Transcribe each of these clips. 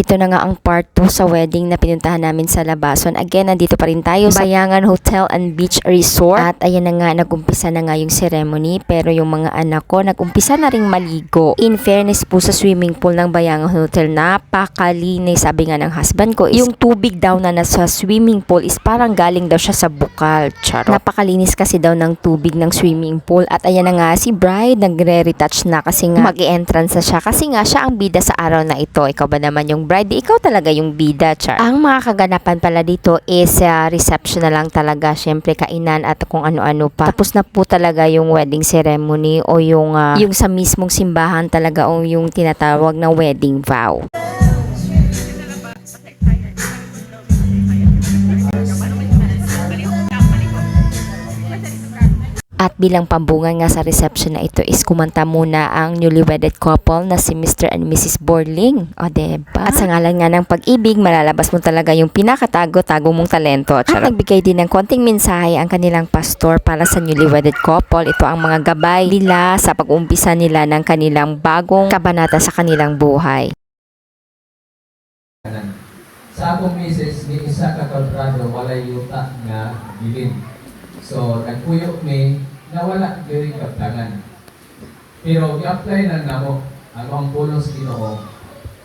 ito na nga ang part 2 sa wedding na pinuntahan namin sa Labason. Again, nandito pa rin tayo sa Bayangan Hotel and Beach Resort. At ayan na nga, nagumpisa na nga yung ceremony. Pero yung mga anak ko, nagumpisa na rin maligo. In fairness po sa swimming pool ng Bayangan Hotel, napakalinis. Sabi nga ng husband ko, yung tubig daw na nasa swimming pool is parang galing daw siya sa bukal. Charot. Napakalinis kasi daw ng tubig ng swimming pool. At ayan na nga, si bride nagre-retouch na kasi nga mag-i-entrance na siya. Kasi nga siya ang bida sa araw na ito. Ikaw ba naman yung bride? Ikaw talaga yung bida, char. Ang mga kaganapan pala dito is reception na lang talaga. Syempre kainan at kung ano-ano pa. Tapos na po talaga yung wedding ceremony o yung sa mismong simbahan talaga o yung tinatawag na wedding vow. At bilang pambungan nga sa reception na ito is kumanta muna ang newly-wedded couple na si Mr. and Mrs. Borling. O, diba? At sa ngalan nga ng pag-ibig, malalabas mo talaga yung pinakatago-tago mong talento. Charot. At nagbigay din ng konting mensahe ang kanilang pastor para sa newly-wedded couple. Ito ang mga gabay nila sa pag-umpisa nila ng kanilang bagong kabanata sa kanilang buhay. Sa akong misis, ni isa ka kontrado, walay yuta nga bilin. So, nagpuyo mi, nawala diri kaptangan. Pero, i-apply na namo ano ang pulos Ginoo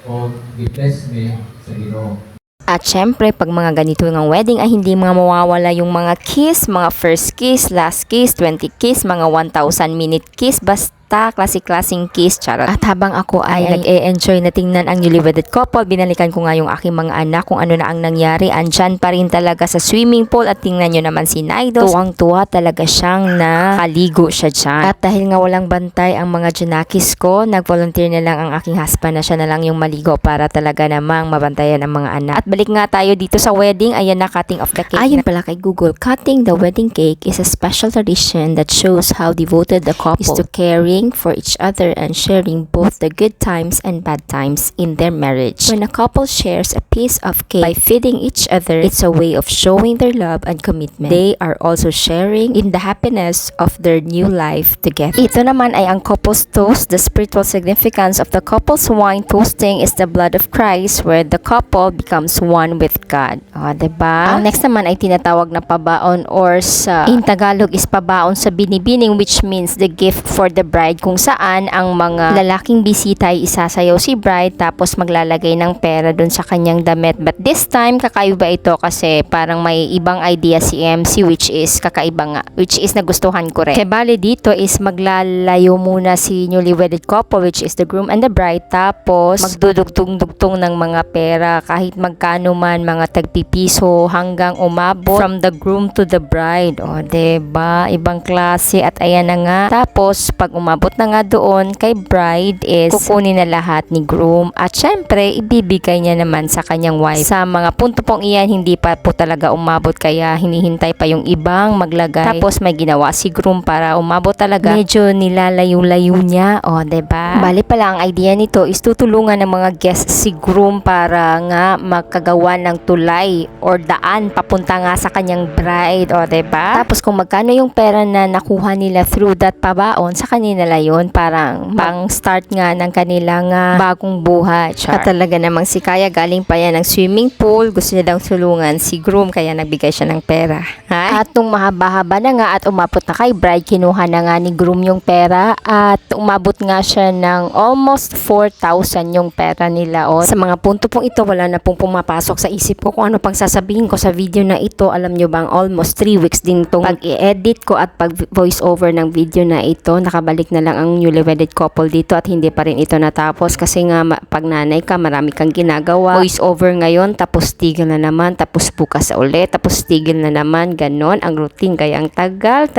o i-bless mi sa Ginoo. At syempre, pag mga ganito ng wedding ay hindi mga mawawala yung mga kiss, mga first kiss, last kiss, 20 kiss, mga 1,000 minute kiss, basta klase-klaseng kiss, charot. At habang ako ay nag-e-enjoy na tingnan ang newly-wedded couple, binalikan ko nga yung aking mga anak kung ano na ang nangyari. Andyan pa rin talaga sa swimming pool at tingnan nyo naman si Naidos. Tuwang-tuwa talaga siyang nakaligo siya dyan. At dahil nga walang bantay ang mga junakis ko, nag-volunteer na lang ang aking husband na siya na lang yung maligo para talaga namang mabantayan ang mga anak. At balik nga tayo dito sa wedding. Ayan na, cutting of the cake. Ayon pala kay Google, cutting the wedding cake is a special tradition that shows how devoted the couple is to caring for each other and sharing both the good times and bad times in their marriage. When a couple shares a piece of cake by feeding each other, it's a way of showing their love and commitment. They are also sharing in the happiness of their new life together. Ito naman ay ang couple's toast. The spiritual significance of the couple's wine toasting is the blood of Christ, where the couple becomes one with God. O, diba? Ang next naman ay tinatawag na pabaon, or sa in Tagalog is pabaon sa binibining, which means the gift for the bride, kung saan ang mga lalaking bisita ay isasayaw si bride tapos maglalagay ng pera dun sa kanyang damit. But this time, kakaiba ito kasi parang may ibang idea si MC, which is kakaiba nga, which is nagustuhan ko rin. Kaya bali dito is maglalayo muna si newly-wedded couple, which is the groom and the bride, tapos magdudugtong-dugtong ng mga pera kahit magkano man, mga tagpipiso hanggang umabot from the groom to the bride. O, diba? Ibang klase. At ayan na nga. Tapos, pag umabot na nga doon kay bride is kukunin na lahat ni groom at syempre ibibigay niya naman sa kanyang wife. Sa mga punto pong iyan hindi pa po talaga umabot kaya hinihintay pa yung ibang maglagay. Tapos may ginawa si groom para umabot talaga. Medyo nilalayo-layo niya. O, diba? Bali pala ang idea nito is tutulungan ng mga guests si groom para nga makagawa ng tulay or daan papunta nga sa kanyang bride. O, diba? Tapos kung magkano yung pera na nakuha nila through that pabaon, sa kanila yun, parang pang start nga ng kanilang bagong buhay. At talaga namang si Kaya galing pa yan ng swimming pool, gusto niya daw tulungan si groom kaya nagbigay siya ng pera. At nung mahaba-haba na nga at umabot na kay bride, kinuha na nga ni groom yung pera at umabot nga siya ng almost 4,000 yung pera nila. O, sa mga punto pong ito, wala na pong pumapasok sa isip ko kung ano pang sasabihin ko sa video na ito. Alam nyo bang almost 3 weeks din tong pag-i-edit ko at pag-voice over ng video na ito. Nakabalik na lang ang newly-wedded couple dito at hindi pa rin ito natapos kasi nga pag nanay ka, marami kang ginagawa. Voice over ngayon, tapos tigil na naman, tapos bukas ulit, tapos tigil na naman. Ganon ang routine, kaya ang tagal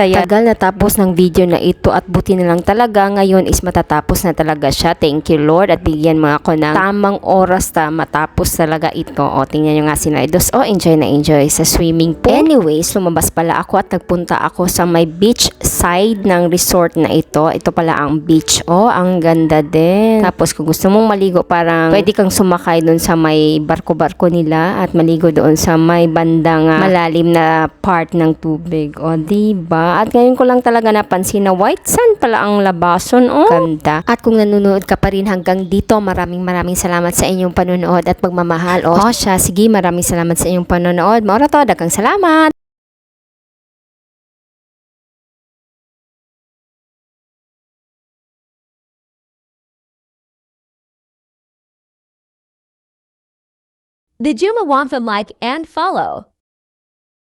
natapos ng video na ito at buti na lang talaga ngayon is matatapos na talaga siya. Thank you Lord at bigyan mo ako ng tamang oras na matapos talaga ito. O, tingnan nyo nga si Naidos. O, enjoy na enjoy sa swimming pool. Anyways, lumabas pala ako at nagpunta ako sa may beach side ng resort na ito. ito pala ang beach. Oh, ang ganda din. Tapos kung gusto mong maligo, parang pwede kang sumakay doon sa may barko-barko nila at maligo doon sa may bandang malalim na part ng tubig. O, diba? At ngayon ko lang talaga napansin na white sand pala ang labason. Oh, ganda. At kung nanonood ka pa rin hanggang dito, maraming salamat sa inyong panonood at pagmamahal. O, siya, sige, maraming salamat sa inyong panonood. Maura to, daghang salamat. Did you want to like and follow?